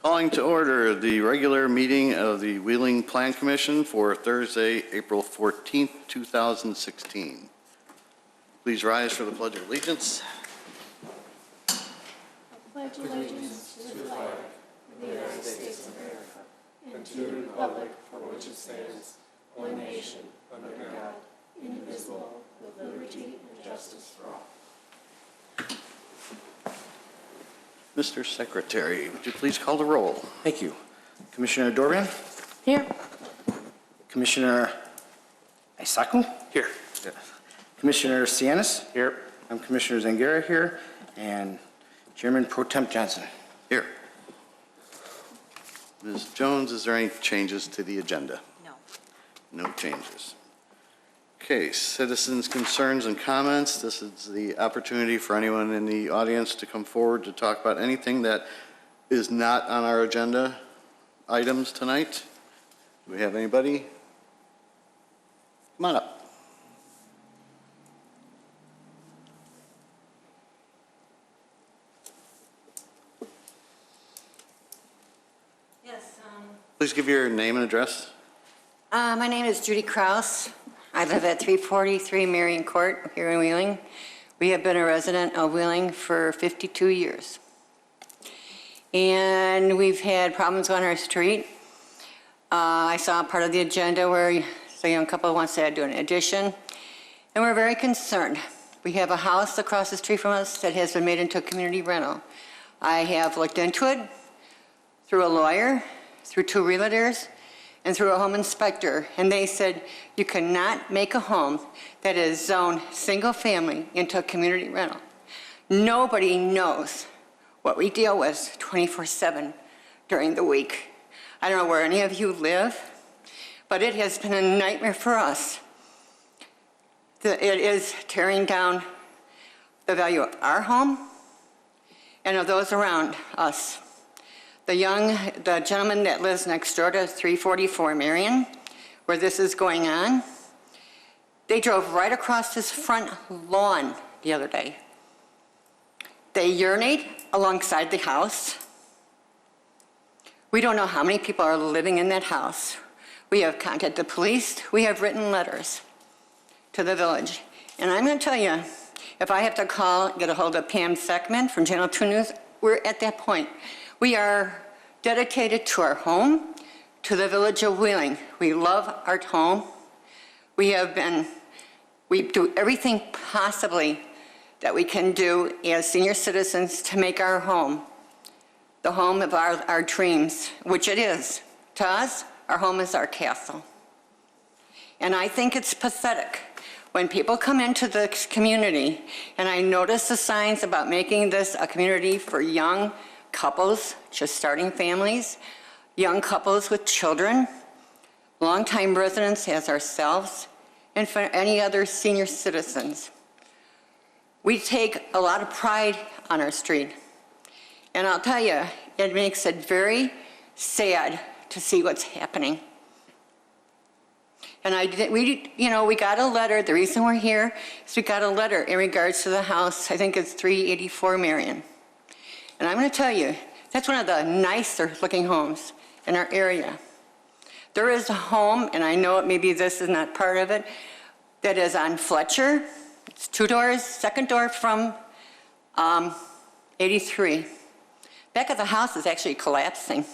Calling to order the regular meeting of the Wheeling Plan Commission for Thursday, April 14th, 2016. Please rise for the Pledge of Allegiance. I pledge allegiance to the flag of the United States of America and to the republic for which it stands, one nation, under God, indivisible, with liberty and justice for all. Mr. Secretary, would you please call the roll? Thank you. Commissioner Dorban? Here. Commissioner Isaku? Here. Commissioner Sianis? Here. I'm Commissioner Zangara here, and Chairman Pro Temp Johnson. Here. Ms. Jones, is there any changes to the agenda? No. No changes. Okay, citizens' concerns and comments. This is the opportunity for anyone in the audience to come forward to talk about anything that is not on our agenda items tonight. Do we have anybody? Come on up. Yes. Please give your name and address. My name is Judy Kraus. I live at 343 Marion Court here in Wheeling. We have been a resident of Wheeling for 52 years. And we've had problems on our street. I saw part of the agenda where the young couple wants to do an addition, and we're very concerned. We have a house across the street from us that has been made into a community rental. I have looked into it through a lawyer, through 2 realtors, and through a home inspector, and they said you cannot make a home that is zoned single family into a community rental. Nobody knows what we deal with 24/7 during the week. I don't know where any of you live, but it has been a nightmare for us. It is tearing down the value of our home and of those around us. The gentleman that lives next door to 344 Marion, where this is going on, they drove right across his front lawn the other day. They urinate alongside the house. We don't know how many people are living in that house. We have contacted the police. We have written letters to the village. And I'm going to tell you, if I have to get a hold of Pam Seckman from Channel 2 News, we're at that point. We are dedicated to our home, to the village of Wheeling. We love our home. We do everything possibly that we can do as senior citizens to make our home the home of our dreams, which it is. To us, our home is our castle. And I think it's pathetic when people come into the community, and I notice the signs about making this a community for young couples, just starting families, young couples with children, longtime residents as ourselves, and for any other senior citizens. We take a lot of pride on our street. And I'll tell you, it makes it very sad to see what's happening. And we got a letter. The reason we're here is we got a letter in regards to the house. I think it's 384 Marion. And I'm going to tell you, that's one of the nicer looking homes in our area. There is a home, and I know maybe this is not part of it, that is on Fletcher. It's 2 doors, second door from 83. Back of the house is actually collapsing.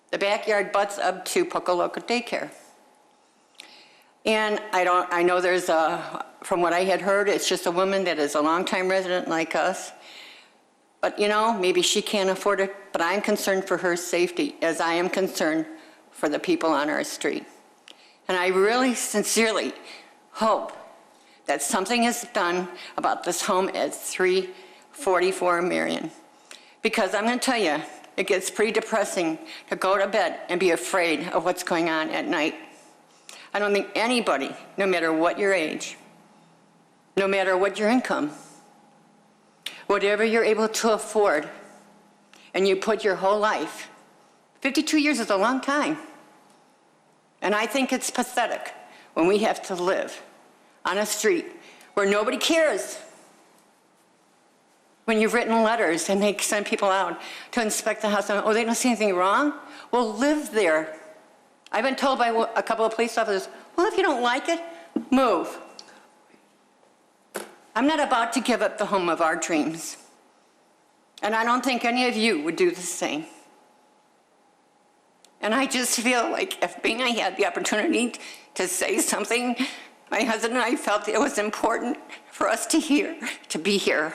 The backyard butts up to Pocoloco Daycare. And I know there's from what I had heard, it's just a woman that is a longtime resident like us. But maybe she can't afford it, but I'm concerned for her safety as I am concerned for the people on our street. And I really sincerely hope that something is done about this home at 344 Marion. Because I'm going to tell you, it gets pretty depressing to go to bed and be afraid of what's going on at night. I don't think anybody, no matter what your age, no matter what your income, whatever you're able to afford, and you put your whole life, 52 years is a long time. And I think it's pathetic when we have to live on a street where nobody cares. when you've written letters and they send people out to inspect the house, and, oh, they don't see anything wrong? Well, live there. I've been told by a couple of police officers, well, if you don't like it, move. I'm not about to give up the home of our dreams. And I don't think any of you would do the same. And I just feel like if being I had the opportunity to say something, my husband and I felt it was important for us to be here,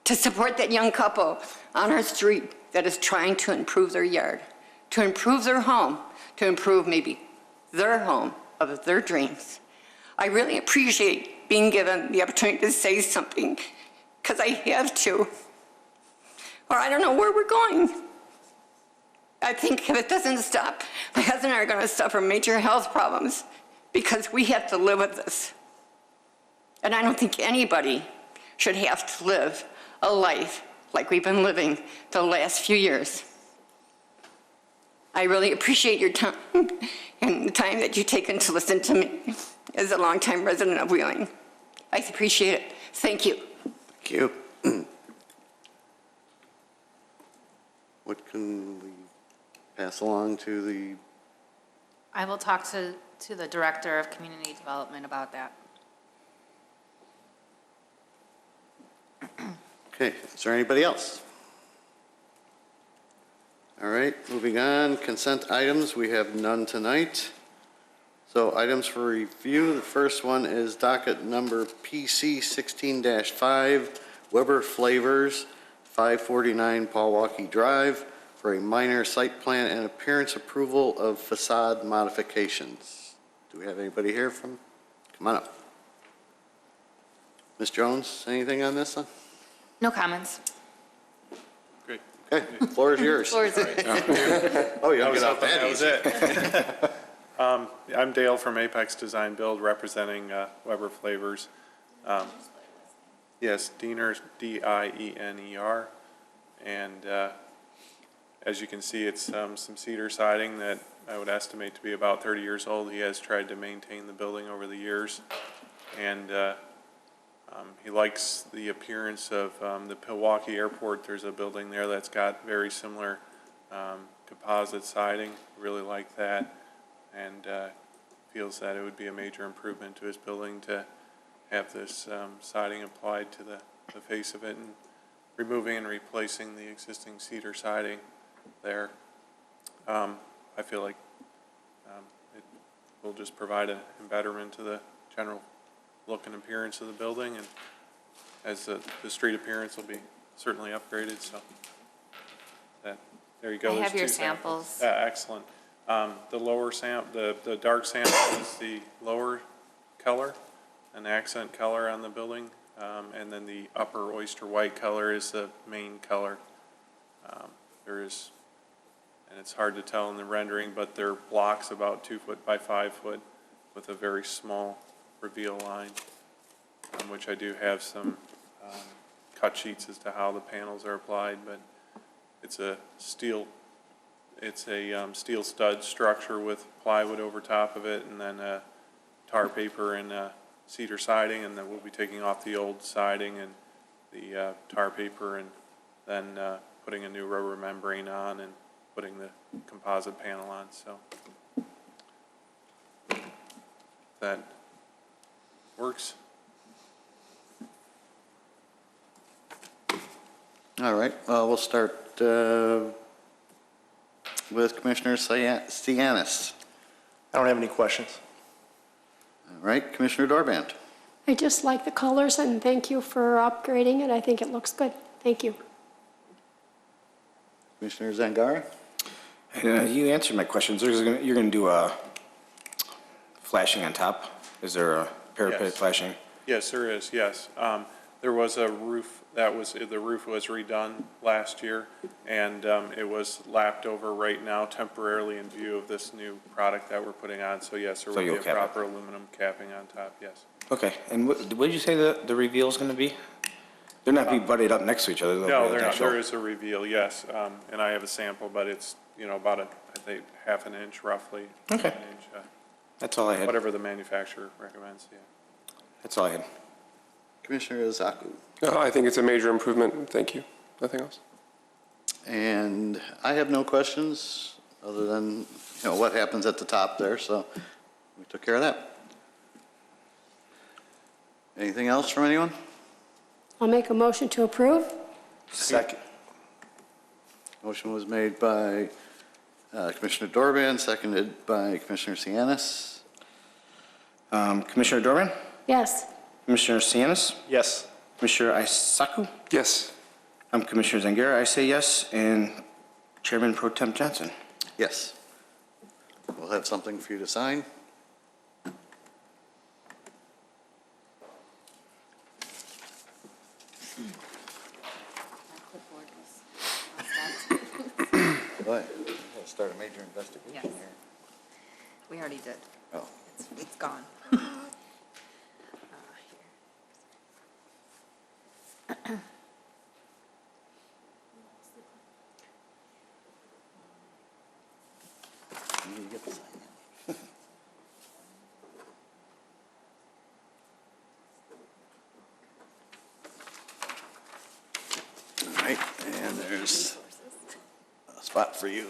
to support that young couple on our street that is trying to improve their yard, to improve their home, to improve maybe their home of their dreams. I really appreciate being given the opportunity to say something, because I have to, or I don't know where we're going. I think if it doesn't stop, my husband and I are going to suffer major health problems because we have to live with this. And I don't think anybody should have to live a life like we've been living the last few years. I really appreciate your time and the time that you've taken to listen to me as a longtime resident of Wheeling. I appreciate it. Thank you. Thank you. What can we pass along to the, I will talk to the Director of Community Development about that. okay, is there anybody else? All right, moving on, consent items, we have none tonight. So items for review, the first one is docket number PC 16-5, Weber Flavors, 549 Pawawki Drive, for a minor site plan and appearance approval of facade modifications. Do we have anybody here from, come on up. Ms. Jones, anything on this one? No comments. Great. Okay, floor is yours. Floor is yours. Oh, you don't get off that That was easy. it. I'm Dale from Apex Design Build, representing Weber Flavors. Yes, Diener, D-I-E-N-E-R. And as you can see, it's some cedar siding that I would estimate to be about 30 years old. He has tried to maintain the building over the years. And he likes the appearance of the Milwaukee Airport. There's a building there that's got very similar composite siding. Really like that, and feels that it would be a major improvement to his building to have this siding applied to the face of it, and removing and replacing the existing cedar siding there. I feel like it will just provide a betterment to the general look and appearance of the building, and as the street appearance will be certainly upgraded. So there you go. I There's have your two samples. Excellent. The lower the dark sample is the lower color, an accent color on the building, and then the upper oyster white color is the main color. And it's hard to tell in the rendering, but they're blocks about 2 foot by 5 foot with a very small reveal line, which I do have some cut sheets as to how the panels are applied, but it's a steel stud structure with plywood over top of it, and then tar paper and cedar siding, and then we'll be taking off the old siding and the tar paper, and then putting a new rubber membrane on and putting the composite panel on. So that works. All right, we'll start with Commissioner Sianis. I don't have any questions. All right, Commissioner Dorband. I just like the colors and thank you for upgrading it. I think it looks good. Thank you. Commissioner Zangara. You answered my questions. You're going to do a flashing on top? Is there a parapet Yes. flashing? Yes, there is, yes. There was a roof the roof was redone last year, and it was lapped over right now temporarily in view of this new product that we're putting on. So yes, there will be a proper aluminum capping on top, yes. Okay, and what did you say the reveal is going to be? They're not be butted up next to each other? No, there is a reveal, yes, and I have a sample, but it's, about I think, half an inch roughly. Okay. An inch, That's all I had. whatever the manufacturer recommends, yeah. That's all I had. Commissioner Zaku. I think it's a major improvement. Thank you. Nothing else. And I have no questions other than, what happens at the top there, so we took care of that. Anything else from anyone? I'll make a motion to approve. Second. Motion was made by Commissioner Dorban, seconded by Commissioner Sianis. Commissioner Dorman? Yes. Commissioner Sianis? Yes. Commissioner Isaku? Yes. I'm Commissioner Zangara. I say yes. And Chairman Pro Tem Johnson? Yes. We'll have something for you to sign. Go ahead. Start a major investigation Yes. here. We already did. Oh. It's gone. You get to sign it. All right, and there's a spot for you.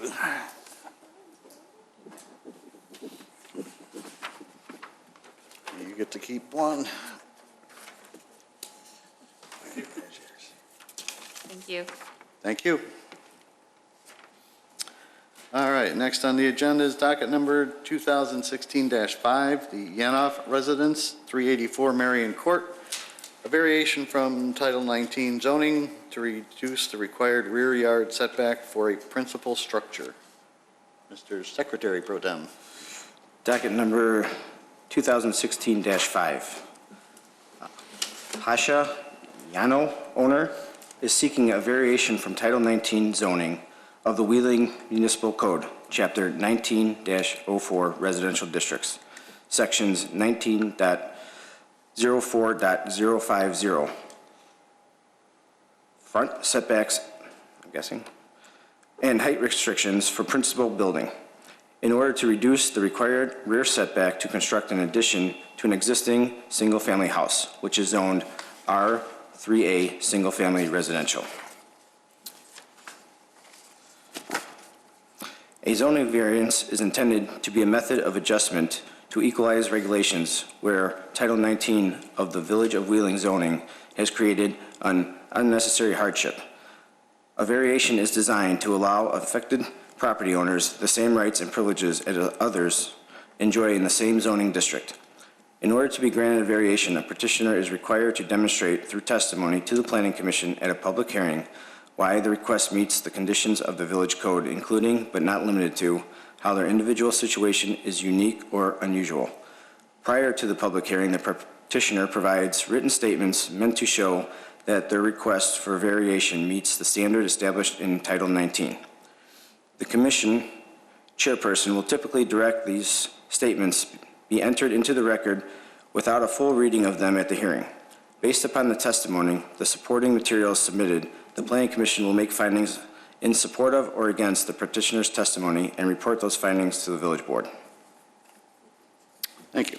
You get to keep one. There's yours. Thank you. Thank you. All right, next on the agenda is docket number 2016-5, the Yanoff Residence, 384 Marion Court, a variation from Title 19 zoning to reduce the required rear yard setback for a principal structure. Mr. Secretary Pro Tem. Docket number 2016-5. Pasha Yano, owner, is seeking a variation from Title 19 zoning of the Wheeling Municipal Code, Chapter 19-04 Residential Districts, Sections 19.04.050. Front setbacks, I'm guessing, and height restrictions for principal building, in order to reduce the required rear setback to construct an addition to an existing single-family house, which is zoned R3A Single Family Residential. A zoning variance is intended to be a method of adjustment to equalize regulations where Title 19 of the Village of Wheeling zoning has created an unnecessary hardship. A variation is designed to allow affected property owners the same rights and privileges as others enjoy in the same zoning district. In order to be granted a variation, a petitioner is required to demonstrate through testimony to the Planning Commission at a public hearing why the request meets the conditions of the village code, including but not limited to how their individual situation is unique or unusual. Prior to the public hearing, the petitioner provides written statements meant to show that their request for variation meets the standard established in Title 19. The Commission chairperson will typically direct these statements be entered into the record without a full reading of them at the hearing. Based upon the testimony, the supporting materials submitted, the Planning Commission will make findings in support of or against the petitioner's testimony and report those findings to the Village Board. Thank you.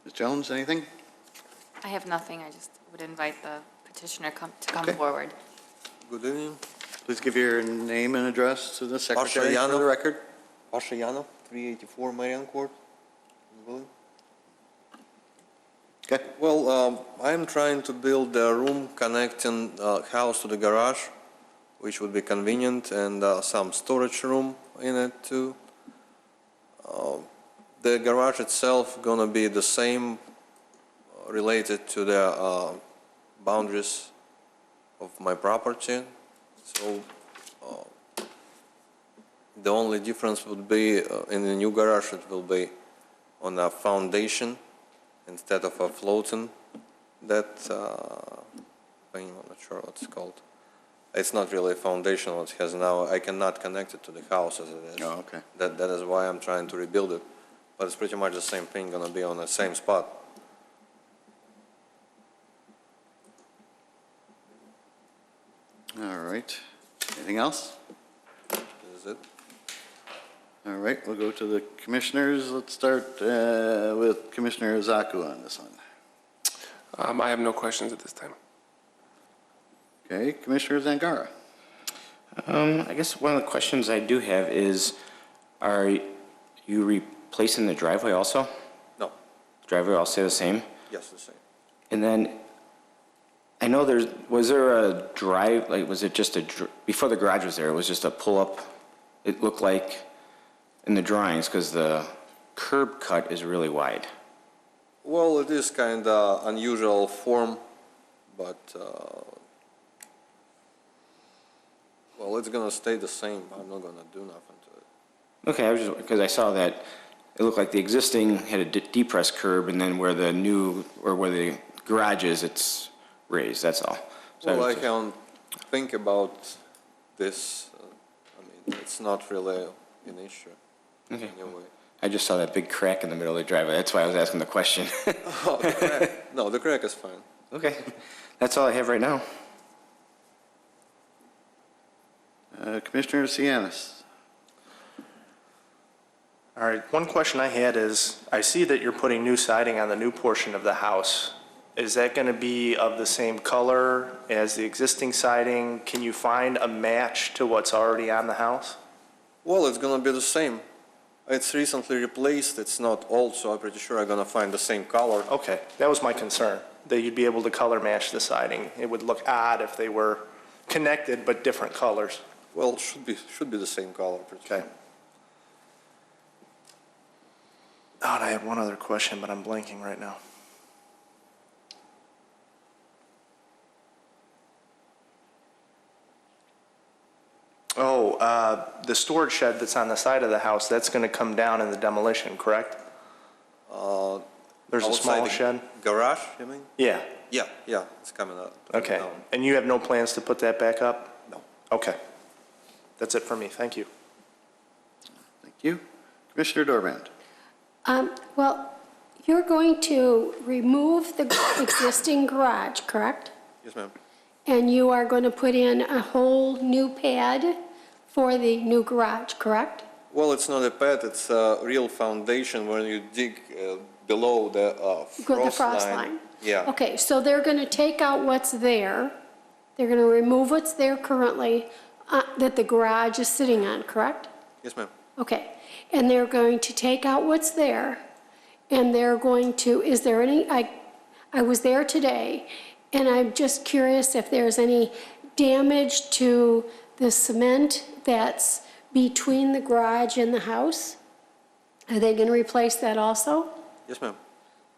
Ms. Jones, anything? I have nothing. I just would invite the petitioner to come Okay. forward. Good evening. Please give your name and address to the secretary for Yano. the record. Pasha Yano, 384 Marion Court. Wheeling. Okay. Well, I'm trying to build a room connecting house to the garage, which would be convenient, and some storage room in it too. The garage itself gonna be the same related to the boundaries of my property. So the only difference would be in the new garage, it will be on a foundation instead of a floating that thing. I'm not sure what it's called. It's not really a foundation what it has now. I cannot connect it to the house as it is. Oh, okay. That is why I'm trying to rebuild it. But it's pretty much the same thing, gonna be on the same spot. All right. Anything else? This is it. All right, we'll go to the commissioners. Let's start with Commissioner Zaku on this one. I have no questions at this time. Okay, Commissioner Zangara. I guess one of the questions I do have is, are you replacing the driveway also? No, Driveway all stay the same? yes, the same. And then, I know was there a drive, like, was it just before the garage was there, it was just a pull-up, it looked like, in the drawings, because the curb cut is really wide. Well, it is kind of unusual form, but, well, it's gonna stay the same. I'm not gonna do nothing to it. Okay, I was just, because I saw that it looked like the existing had a depressed curb, and then where the new, or where the garage is, it's raised, that's all. So Well, I was can think about this. I mean, it's not really an issue Okay. anyway. I just saw that big crack in the middle of the driveway, that's why I was asking the question. Oh, the crack. No, the crack is fine. Okay, that's all I have right now. Commissioner Sianis. All right, one question I had is, I see that you're putting new siding on the new portion of the house. Is that going to be of the same color as the existing siding? Can you find a match to what's already on the house? Well, it's gonna be the same. It's recently replaced. It's not old, so I'm pretty sure I'm gonna find the same color. Okay, that was my concern, that you'd be able to color match the siding. It would look odd if they were connected but different colors. Well, should be the same color. Pretty sure. Okay. Oh, and I had one other question, but I'm blanking right now. Oh, the storage shed that's on the side of the house, that's going to come down in the demolition, correct? There's a Outside small the shed? Garage, you mean? Yeah, Yeah, it's coming up. okay. down. And you have no plans to put that back up? No. Okay. That's it for me, thank you. Thank you. Commissioner Dorband. Well, you're going to remove the existing garage, correct? Yes, ma'am. And you are going to put in a whole new pad for the new garage, correct? Well, it's not a pad, it's a real foundation when you dig below the The frost frost line. line. Yeah. Okay, so they're going to take out what's there. They're going to remove what's there currently that the garage is sitting on, correct? Yes, ma'am. Okay, and they're going to take out what's there, and they're going to, is there any, I was there today, and I'm just curious if there's any damage to the cement that's between the garage and the house? Are they going to replace that also? Yes, ma'am.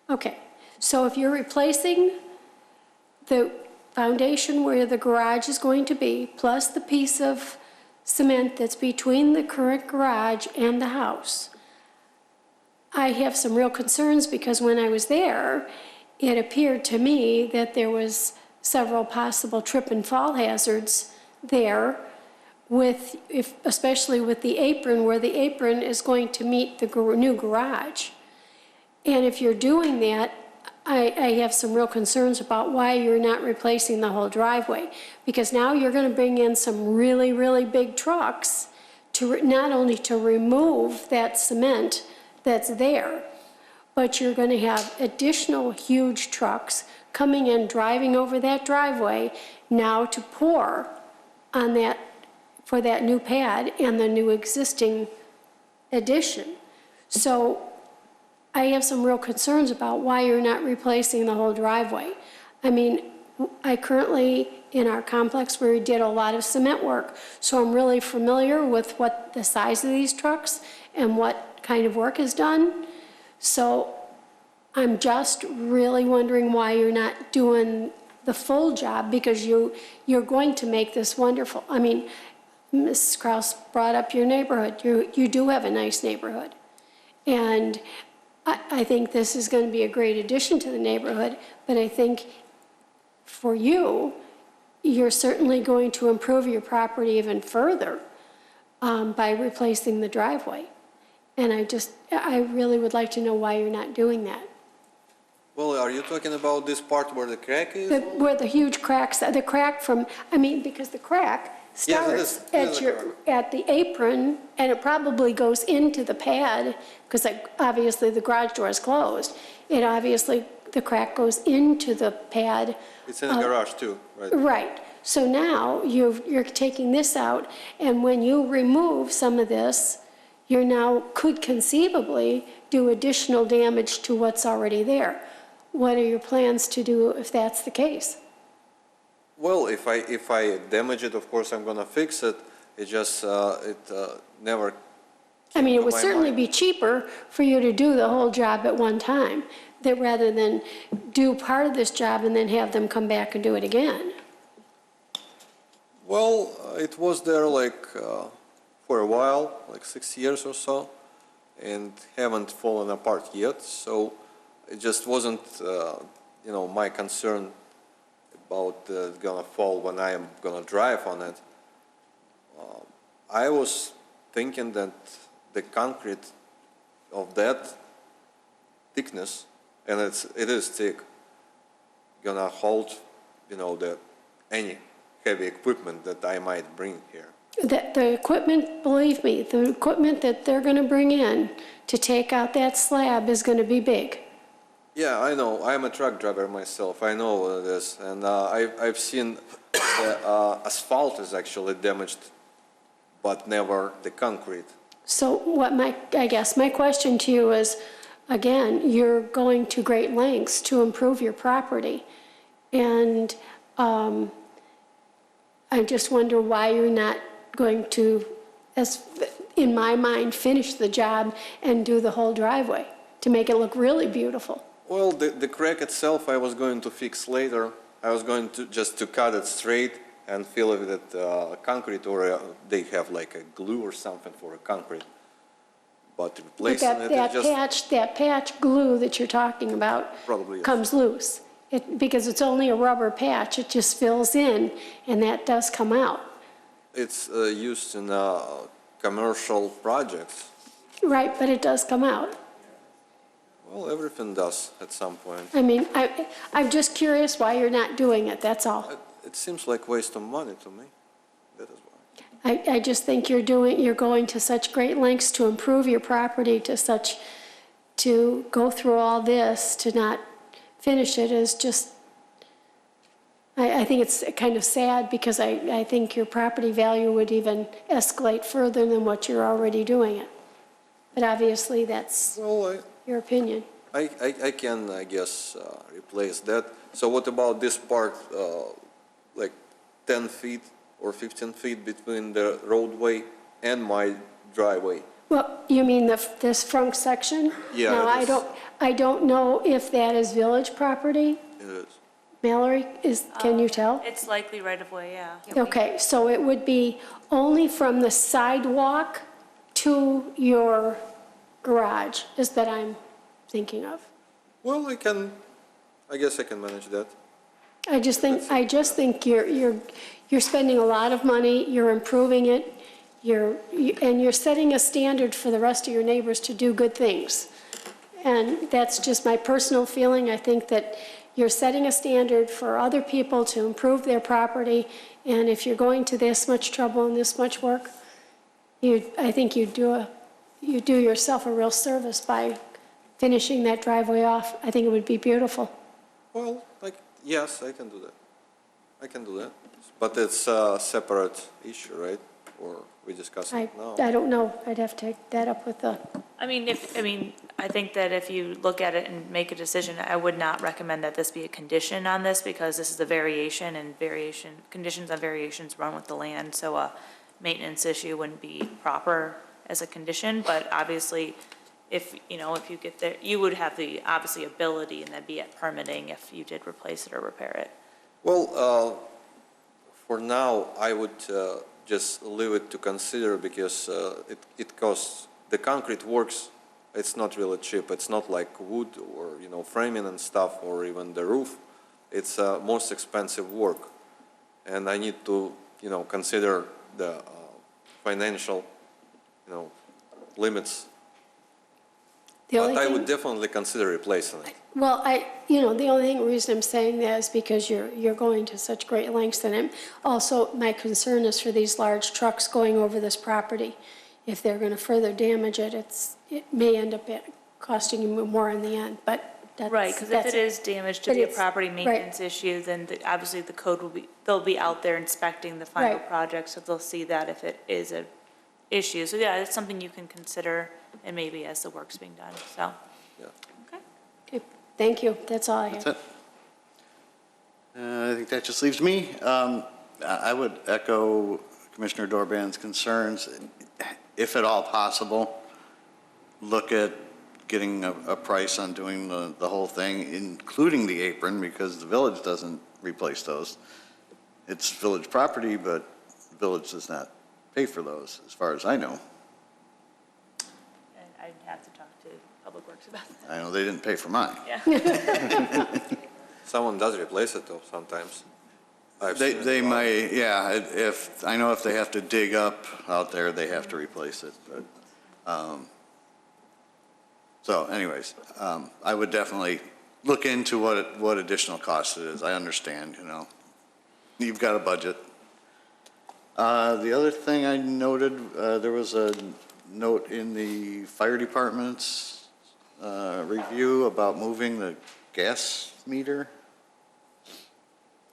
Okay, so if you're replacing the foundation where the garage is going to be, plus the piece of cement that's between the current garage and the house, I have some real concerns because when I was there, it appeared to me that there was several possible trip and fall hazards there with, especially with the apron, where the apron is going to meet the new garage. And if you're doing that, I have some real concerns about why you're not replacing the whole driveway. Because now you're going to bring in some really, really big trucks to not only to remove that cement that's there, but you're going to have additional huge trucks coming in, driving over that driveway now to pour on that, for that new pad and the new existing addition. So I have some real concerns about why you're not replacing the whole driveway. I mean, I currently, in our complex, we did a lot of cement work, so I'm really familiar with what the size of these trucks and what kind of work is done. So I'm just really wondering why you're not doing the full job, because you're going to make this wonderful. I mean, Mrs. Kraus brought up your neighborhood. You do have a nice neighborhood. And I think this is going to be a great addition to the neighborhood, but I think for you, you're certainly going to improve your property even further by replacing the driveway. And I really would like to know why you're not doing that. Well, are you talking about this part where the crack is? Where the huge cracks, the crack from, I mean, because the crack Yes, starts it is at the apron, and it probably goes into the pad, because obviously the garage door is closed. The crack goes into the pad. It's in the garage too, right? Right. So now you're taking this out, and when you remove some of this, you now could conceivably do additional damage to what's already there. What are your plans to do if that's the case? Well, if I damage it, of course, I'm gonna fix it. It just, never. I mean, it would my certainly mind. be cheaper for you to do the whole job at one time, that rather than do part of this job and then have them come back and do it again. Well, it was there like for a while, like 6 years or so, and haven't fallen apart yet. So it just wasn't, my concern about gonna fall when I am gonna drive on it. I was thinking that the concrete of that thickness, and it is thick, gonna hold, any heavy equipment that I might bring here. The equipment, believe me, the equipment that they're going to bring in to take out that slab is going to be big. Yeah, I know. I'm a truck driver myself. I know what it is, and I've seen the asphalt is actually damaged, but never the concrete. So I guess my question to you is, again, you're going to great lengths to improve your property. And I just wonder why you're not going to, in my mind, finish the job and do the whole driveway to make it look really beautiful. Well, the crack itself I was going to fix later. I was going to just to cut it straight and fill it with concrete, or they have like a glue or something for a concrete. But But replacing it is just that patch glue that you're talking about probably is. comes loose. Because it's only a rubber patch, it just fills in, and that does come out. It's used in commercial projects. Right, but it does come out. Well, everything does at some point. I mean, I'm just curious why you're not doing it, that's all. It seems like waste of money to me. That is why. I just think you're going to such great lengths to improve your property to go through all this, to not finish it is just, I think it's kind of sad, because I think your property value would even escalate further than what you're already doing it. But obviously, that's your opinion. I can, I guess, replace that. So what about this part, like 10 feet or 15 feet between the roadway and my driveway? Well, you mean this front section? Yeah, Now, it is. I don't know if that is village property. It is. Mallory, can you tell? It's likely right of way, yeah. Okay, so it would be only from the sidewalk to your garage, is that I'm thinking of. Well, I guess I can manage that. I just think you're spending a lot of money, you're improving it, and you're setting a standard for the rest of your neighbors to do good things. And that's just my personal feeling. I think that you're setting a standard for other people to improve their property, and if you're going to this much trouble and this much work, I think you do yourself a real service by finishing that driveway off. I think it would be beautiful. Well, yes, I can do that. I can do that. But it's a separate issue, right? Or we discuss it now? I don't know. I'd have to take that up with the... I think that if you look at it and make a decision, I would not recommend that this be a condition on this, because this is a variation, and conditions on variations run with the land, so a maintenance issue wouldn't be proper as a condition. But obviously, if you get there, you would have the, obviously, ability, and that'd be at permitting if you did replace it or repair it. Well, for now, I would just leave it to consider, because it costs, the concrete works, it's not really cheap. It's not like wood or, framing and stuff, or even the roof. It's most expensive work. And I need to, consider the financial, limits. But I would definitely consider replacing it. Well, the only reason I'm saying that is because you're going to such great lengths, and also my concern is for these large trucks going over this property. If they're going to further damage it, it may end up costing you more in the end. But Right, because if it is damage to but be a it's- property right. maintenance issue, then obviously the code will be, they'll be out there inspecting the final Right. project, so they'll see that if it is a issue. So yeah, it's something you can consider, and maybe as the work's being done, so. Yeah. Okay. Okay, thank you, that's all I That's have. it. I think that just leaves me. I would echo Commissioner Dorban's concerns. If at all possible, look at getting a price on doing the whole thing, including the apron, because the village doesn't replace those. It's village property, but the village does not pay for those, as far as I know. And I'd have to talk to Public Works about that. I know they didn't pay for mine. Yeah. Someone does replace it though sometimes. I've seen it They a lot. might, yeah, I know if they have to dig up out there, they have to replace it, but, so anyways, I would definitely look into what additional cost it is. I understand, you know. You've got a budget. The other thing I noted, there was a note in the fire department's review about moving the gas meter.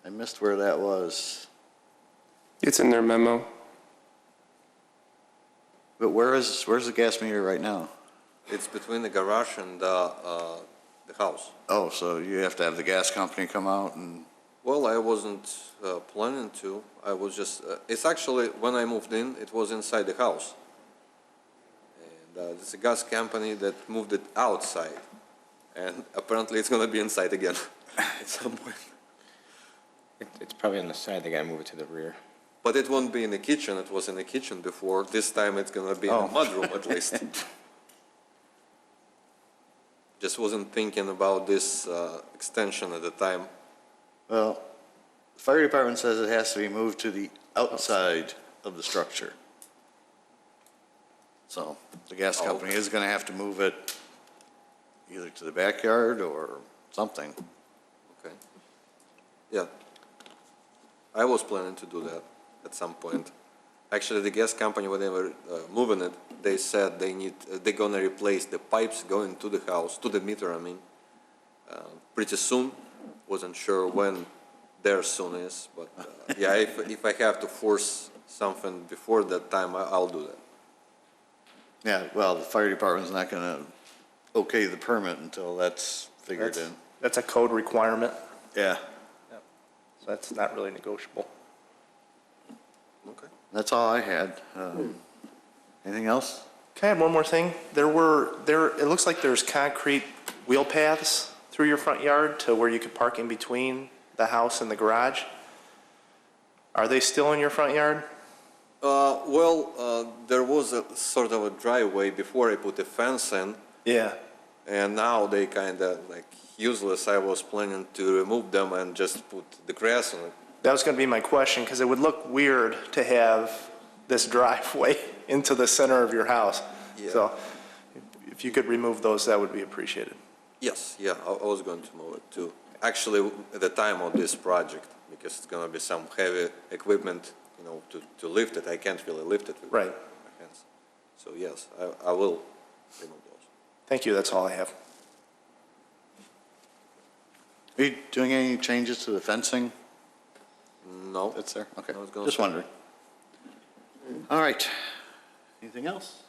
I missed where that was. It's in their memo. But where's the gas meter right now? It's between the garage and the house. Oh, so you have to have the gas company come out and, Well, I wasn't planning to. I was just, it's actually, when I moved in, it was inside the house. And it's a gas company that moved it outside. And apparently it's going to be inside again at some point. It's probably on the side, they gotta move it to the rear. But it won't be in the kitchen. It was in the kitchen before. This time it's going to be in the mudroom at least. Just wasn't thinking about this extension at the time. well, the fire department says it has to be moved to the outside of the structure. So the gas Oh, company okay. is gonna have to move it either to the backyard or something. Okay. Yeah. I was planning to do that at some point. Actually, the gas company, when they were moving it, they said they're gonna replace the pipes going to the house, to the meter, I mean, pretty soon. Wasn't sure when their soon is, but yeah, if I have to force something before that time, I'll do that. Yeah, well, the fire department's not gonna okay the permit until that's figured in. That's a code requirement, Yeah, so that's not really negotiable. Okay. that's all I had. Anything else? Can I add one more thing? It looks like there's concrete wheel paths through your front yard to where you could park in between the house and the garage. Are they still in your front yard? There was a sort of a driveway before I put a fence in, Yeah. and now they kind of like useless. I was planning to remove them and just put the grass on it. That was going to be my question, because it would look weird to have this driveway into the center of your house. Yeah. So if you could remove those, that would be appreciated. Yes, yeah, I was going to move it too. Actually, at the time of this project, because it's going to be some heavy equipment, you know, to lift it. I can't really lift it with Right. my hands. So yes, I will remove those. Thank you, that's all I have. Are you doing any changes to the fencing No. that's there? Okay, I was gonna just say- wondering. All right. Anything else?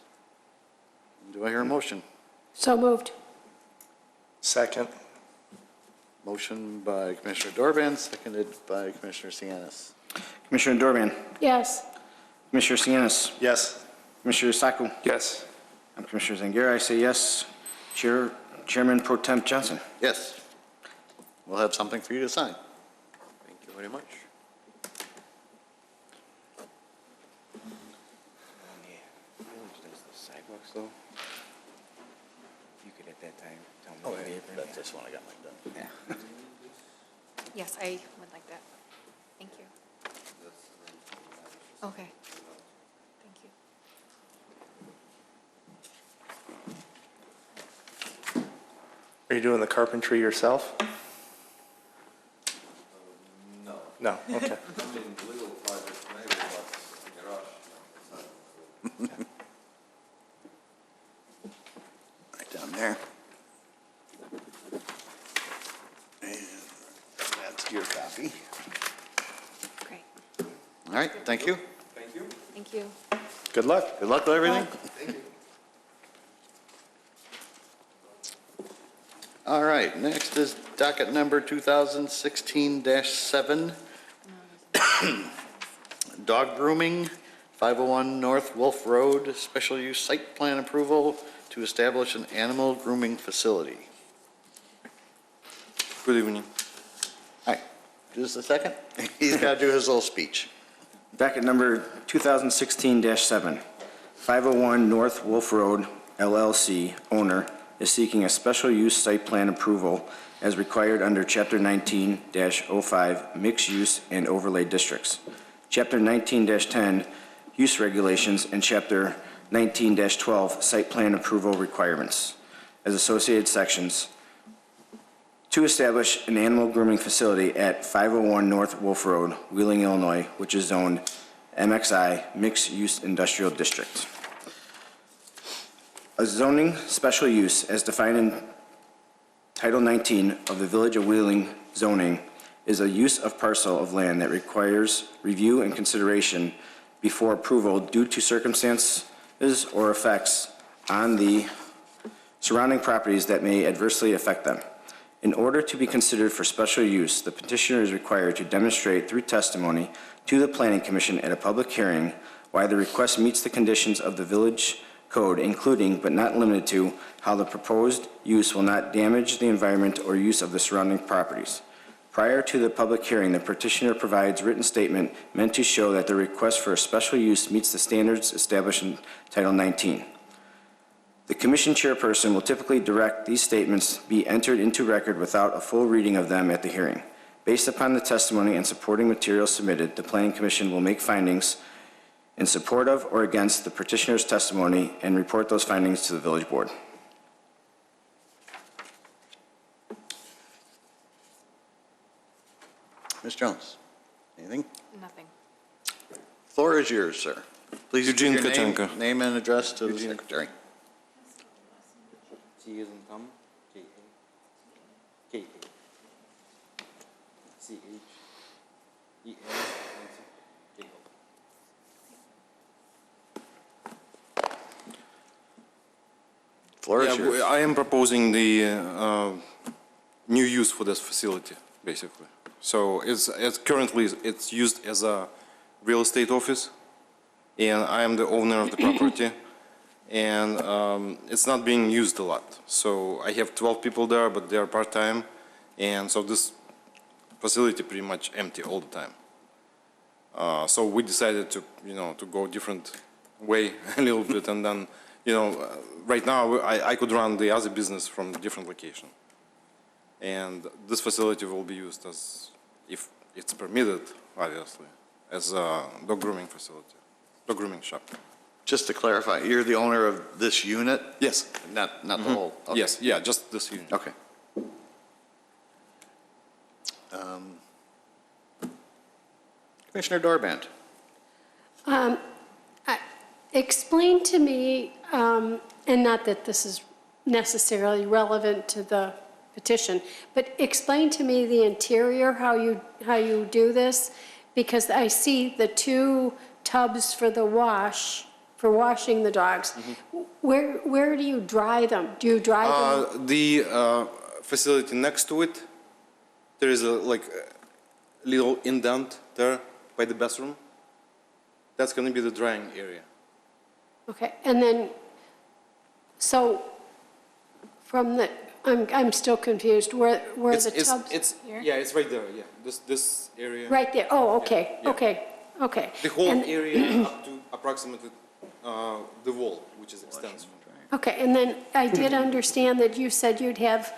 Do I hear a motion? So moved. Second. Motion by Commissioner Dorban, seconded by Commissioner Sianis. Commissioner Dorban, Yes, Commissioner Sianis, Yes. Commissioner Saku, Yes. I'm Commissioner Zangara, I say yes. Chairman Pro Temp Johnson. Yes. We'll have something for you to sign. Thank you very much. Sidewalks though? You could at that time tell me. Oh, yeah, that's this one, I got mine done. Yeah. Yes, I would like that. Thank you. Okay. Thank you. Are you doing the carpentry yourself? No. No, okay. I mean, little project maybe, but garage. Right down there. All right, thank you. Thank you. Good luck. Good luck with everything. All right, next is docket number 2016-7. Dog grooming, 501 North Wolf Road, special use site plan approval to establish an animal grooming facility. Good evening. All right, just a second. He's got to do his little speech. Docket number 2016-7, 501 North Wolf Road, LLC, owner is seeking a special use site plan approval as required under Chapter 19-05 Mixed Use and Overlay Districts, Chapter 19-10 Use Regulations, and Chapter 19-12 Site Plan Approval Requirements as associated sections to establish an animal grooming facility at 501 North Wolf Road, Wheeling, Illinois, which is zoned MXI, Mixed Use Industrial District. A zoning special use as defined in Title 19 of the Village of Wheeling zoning is a use of parcel of land that requires review and consideration before approval due to circumstances or effects on the surrounding properties that may adversely affect them. In order to be considered for special use, the petitioner is required to demonstrate through testimony to the Planning Commission at a public hearing why the request meets the conditions of the village code, including but not limited to how the proposed use will not damage the environment or use of the surrounding properties. Prior to the public hearing, the petitioner provides written statement meant to show that the request for a special use meets the standards established in Title 19. The commission chairperson will typically direct these statements be entered into record without a full reading of them at the hearing. Based upon the testimony and supporting materials submitted, the Planning Commission will make findings in support of or against the petitioner's testimony and report those findings to the village board. Ms. Jones, anything? Nothing. Floor is yours, sir. Please give Eugene your Kachenko. name and address to the secretary. T is in Tom, K-A, K-A, C-H-E-N, K-O. Floor is yours. I am proposing the new use for this facility, basically. So it's currently it's used as a real estate office, and I am the owner of the property, and it's not being used a lot. So I have 12 people there, but they are part-time, and so this facility pretty much empty all the time. So we decided to, to go different way a little bit, and then, right now I could run the other business from a different location. And this facility will be used as, if it's permitted, obviously, as a dog grooming facility, dog grooming shop. Just to clarify, you're the owner of this unit? Yes. Not the whole? Okay. Yes, yeah, just this unit. Okay. Commissioner Dorband. Explain to me, and not that this is necessarily relevant to the petition, but explain to me the interior, how you do this, because I see the two tubs for the washing the dogs. Where do you dry them? Do you dry them? The facility next to it, there is a little indent there by the bathroom. That's going to be the drying area. Okay, and then, so from the, I'm still confused, where the tubs? Yeah, it's right there, yeah, this area. Right there, oh, okay, Yeah. okay. The whole And- area up to approximately the wall, which is extensive. Okay, and then I did understand that you said you'd have,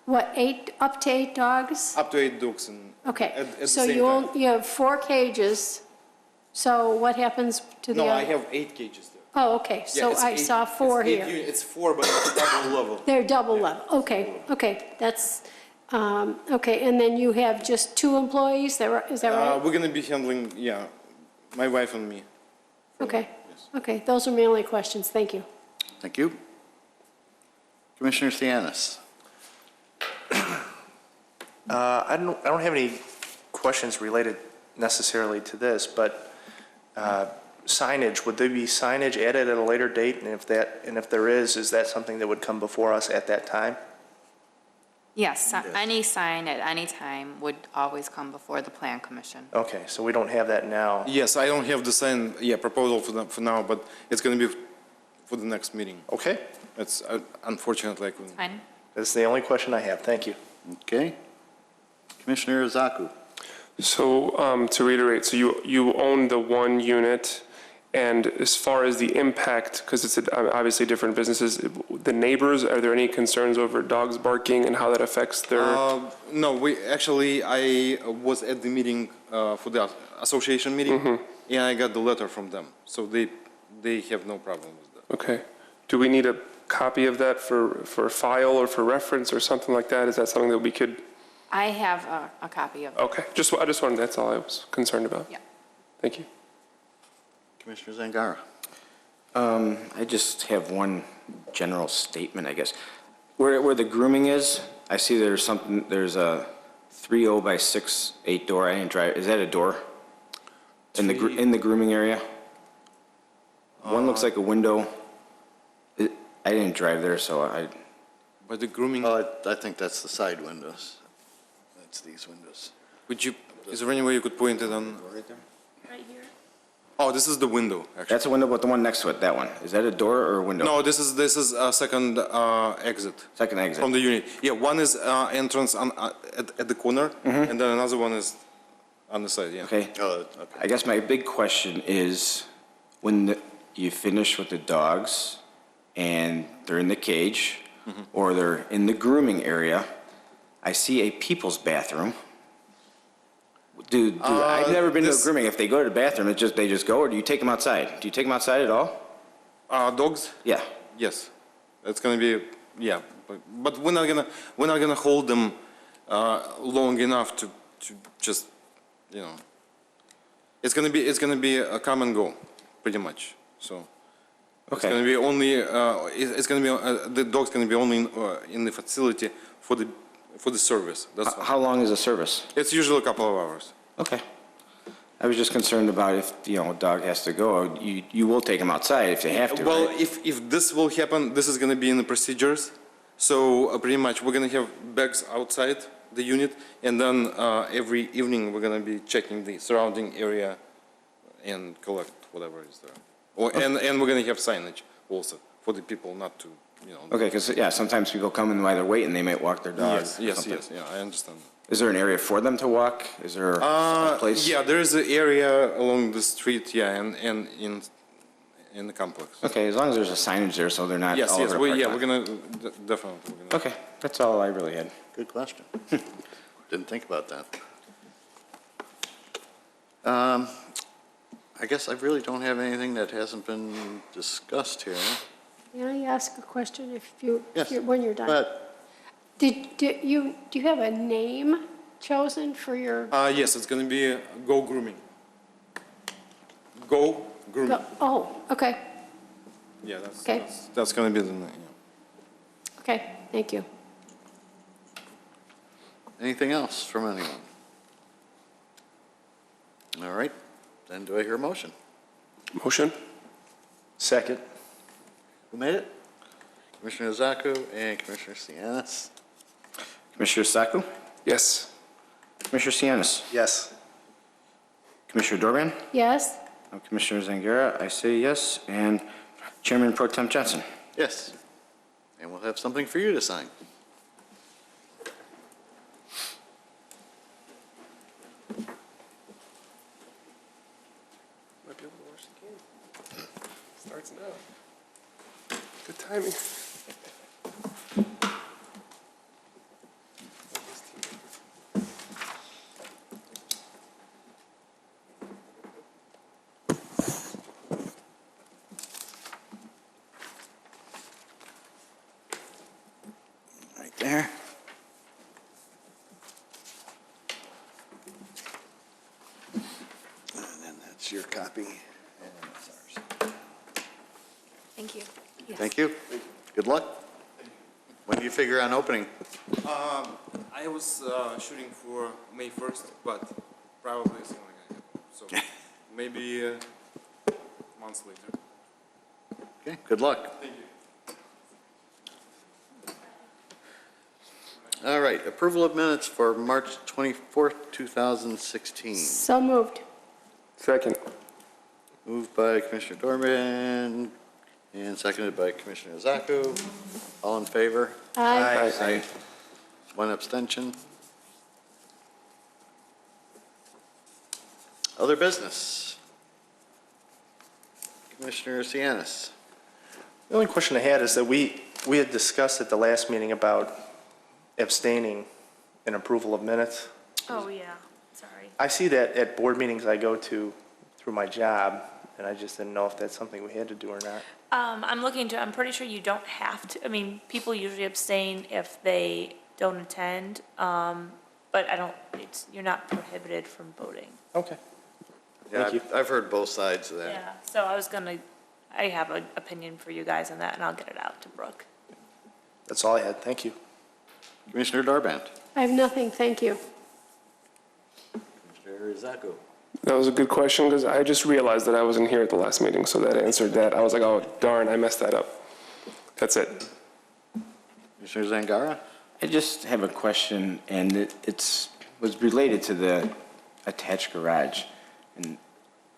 what, up to 8 dogs? Up to 8 dogs and Okay, at the so same you time. have 4 cages, so what happens to the No, other? I have 8 cages there. Oh, okay, Yeah, so it's I 8 saw 4 it's 8 here. units. It's 4, but it's double level. They're double level, okay, that's, okay, and then you have just 2 employees, is that right? We're going to be handling, yeah, my wife and me. Okay, Yes. okay, those are my only questions, thank you. Thank you. Commissioner Sianis. I don't have any questions related necessarily to this, but signage, would there be signage added at a later date? And if there is that something that would come before us at that time? Yes, any sign at any time would always come before the plan commission. Okay, so we don't have that now. Yes, I don't have the same, proposal for now, but it's going to be for the next meeting. Okay, It's unfortunately I couldn't. Fine. that's the only question I have. Thank you. Okay. Commissioner Zaku. So to reiterate, so you own the one unit, and as far as the impact, because it's obviously different businesses, the neighbors, are there any concerns over dogs barking and how that affects their? No, I was at the meeting for the association meeting, and I got the letter from them, so they have no problem with that. Okay. Do we need a copy of that for file or for reference or something like that? Is that something that we could? I have a copy of it. Okay, I just wanted, that's all I was concerned about. Yeah. Thank you. Commissioner Zangara. I just have one general statement, I guess. Where the grooming is, I see there's a 3.0 by 6.8 door. I didn't drive, is that a door? In the grooming area? One looks like a window. I didn't drive there, so But the grooming, I think that's the side windows. That's these windows. is there any way you could point it on? Right here? Oh, this is the window, actually. that's a window, but the one next to it, that one, is that a door or a window? No, this is a second exit Second exit. from the unit. Yeah, one is entrance at the corner, and then another one is on the side, yeah. Okay. Oh, okay. I guess my big question is, when you finish with the dogs and they're in the cage or they're in the grooming area, I see a people's bathroom. Dude, I've never been to a grooming. If they go to the bathroom, they just go, or do you take them outside? Do you take them outside at all? Dogs? Yeah. Yes. It's gonna be, yeah, but we're not gonna hold them long enough to just, it's gonna be a come and go, pretty much, so. It's Okay. gonna be only, it's gonna be, the dog's gonna be only in the facility for the service, that's all. How long is the service? It's usually a couple of hours. Okay. I was just concerned about if, a dog has to go, you will take them outside if they have to, Well, right? if this will happen, this is gonna be in the procedures, so pretty much we're gonna have bags outside the unit, and then every evening we're gonna be checking the surrounding area and collect whatever is there. And we're gonna have signage also for the people not to, Okay, because, sometimes people come and while they're waiting, they might walk their dog. Yes, I understand. Is there an area for them to walk? Is there a place? Yeah, there is an area along the street, and in the complex. Okay, as long as there's a signage there, so they're not Yes, all over the parking we're lot. gonna, definitely. we're gonna- Okay, that's all I really had. Good question. Didn't think about that. I guess I really don't have anything that hasn't been discussed here. May I ask a question Yes. when you're done? But, Do you have a name chosen for your? Yes, it's gonna be Go Grooming. Go Grooming. Oh, okay, Yeah, Okay. that's gonna be the name. Yeah. okay, thank you. anything else from anyone? All right, then do I hear a motion? Motion? Second. Who made it? Commissioner Zaku and Commissioner Sianis. Commissioner Saku? Yes. Commissioner Sianis? Yes. Commissioner Dorban? Yes? Commissioner Zangara, I say yes, and Chairman Pro Tem Johnson. Yes. And we'll have something for you to sign. Might be able to watch the game. Starts now. Good timing. Right there. And then that's your copy, and that's ours. Thank you. Thank you. Good luck. When do you figure on opening? I was shooting for May 1st, but probably something like maybe months later. Okay, good luck. Thank you. All right, approval of minutes for March 24th, 2016. So moved. Second. Moved by Commissioner Dorman and seconded by Commissioner Zaku. All in favor? Aye. Aye. One abstention. Other business. Commissioner Sianis. The only question I had is that we had discussed at the last meeting about abstaining in approval of minutes. Oh, yeah, sorry. I see that at board meetings I go to through my job, and I just didn't know if that's something we had to do or not. I'm pretty sure you don't have to, I mean, people usually abstain if they don't attend, but you're not prohibited from voting. Okay. Yeah, Thank you. I've heard both sides of that. Yeah, so I have an opinion for you guys on that, and I'll get it out to Brooke. That's all I had. Thank you. Commissioner Darband. I have nothing, thank you. Commissioner Zaku. That was a good question, because I just realized that I wasn't here at the last meeting, so that answered that. I was like, oh, darn, I messed that up. That's it. Commissioner Zangara. I just have a question, and it's was related to the attached garage, and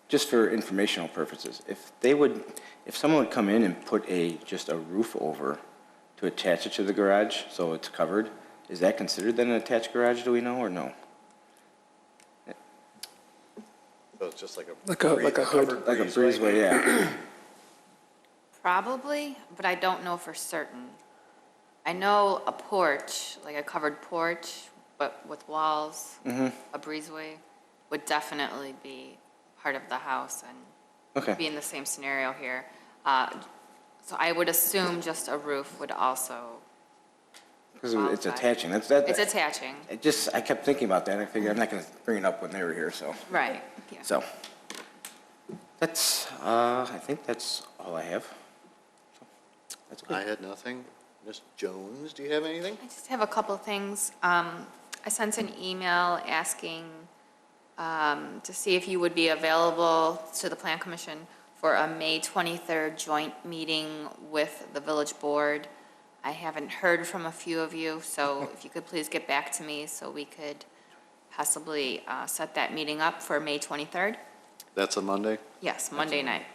just for informational purposes. If someone would come in and put just a roof over to attach it to the garage, so it's covered, is that considered then an attached garage? Do we know or no? So it's just like a hood. Like a breezeway, yeah. Probably, but I don't know for certain. I know a porch, like a covered porch, but with walls, a breezeway, would definitely be part of the house and Okay. be in the same scenario here. So I would assume just a roof would also, Because it's attaching. It's attaching, I kept thinking about that, and I figured I'm not going to bring it up when they were here, so. right, yeah. So, I think that's all I have. So, that's good. I had nothing. Ms. Jones, do you have anything? I just have a couple things. I sent an email asking to see if you would be available to the Plan Commission for a May 23rd joint meeting with the village board. I haven't heard from a few of you, so if you could please get back to me so we could possibly set that meeting up for May 23rd. That's a Monday? Yes, Monday night.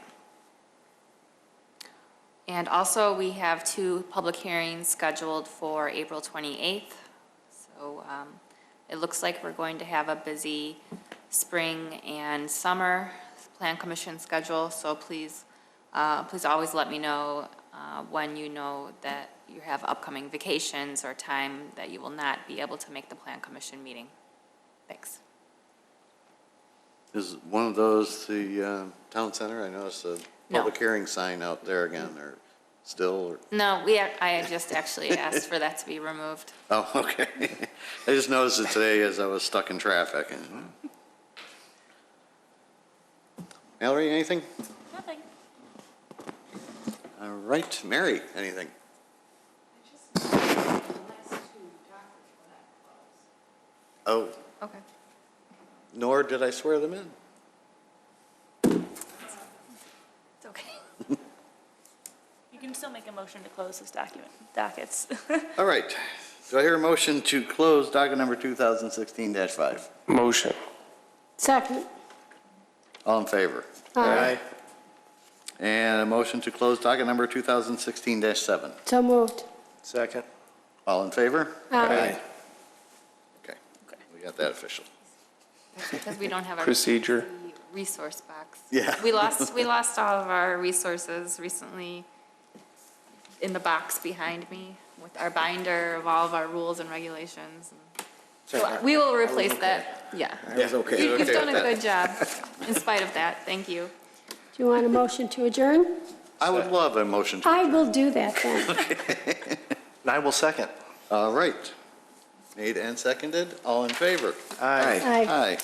And also, we have 2 public hearings scheduled for April 28th. So it looks like we're going to have a busy spring and summer Plan Commission schedule. So please always let me know when you know that you have upcoming vacations or time that you will not be able to make the Plan Commission meeting. Thanks. Is one of those the town center? I noticed a public hearing sign out there again, or still? Or? No, I just actually asked for that to be removed. Oh, okay. I just noticed it today as I was stuck in traffic. Mallory, anything? Nothing. All right, Mary, anything? Oh, Okay. nor did I swear them in. It's okay. You can still make a motion to close this dockets. All right. Do I hear a motion to close docket number 2016-5? Motion. Second. All in favor? Aye. And a motion to close docket number 2016-7. So moved. Second. All in favor? Aye. Okay, we got that official. That's because we don't have our Procedure. resource box. Yeah. We lost all of our resources recently in the box behind me with our binder of all of our rules and regulations. So we will replace that. Yeah. I was okay. You've okay done with a that. good job in spite of that. Thank you. Do you want a motion to adjourn? I would love a motion to. I will do that then. And I will second. All right. Made and seconded. All in favor? Aye. Aye. Aye.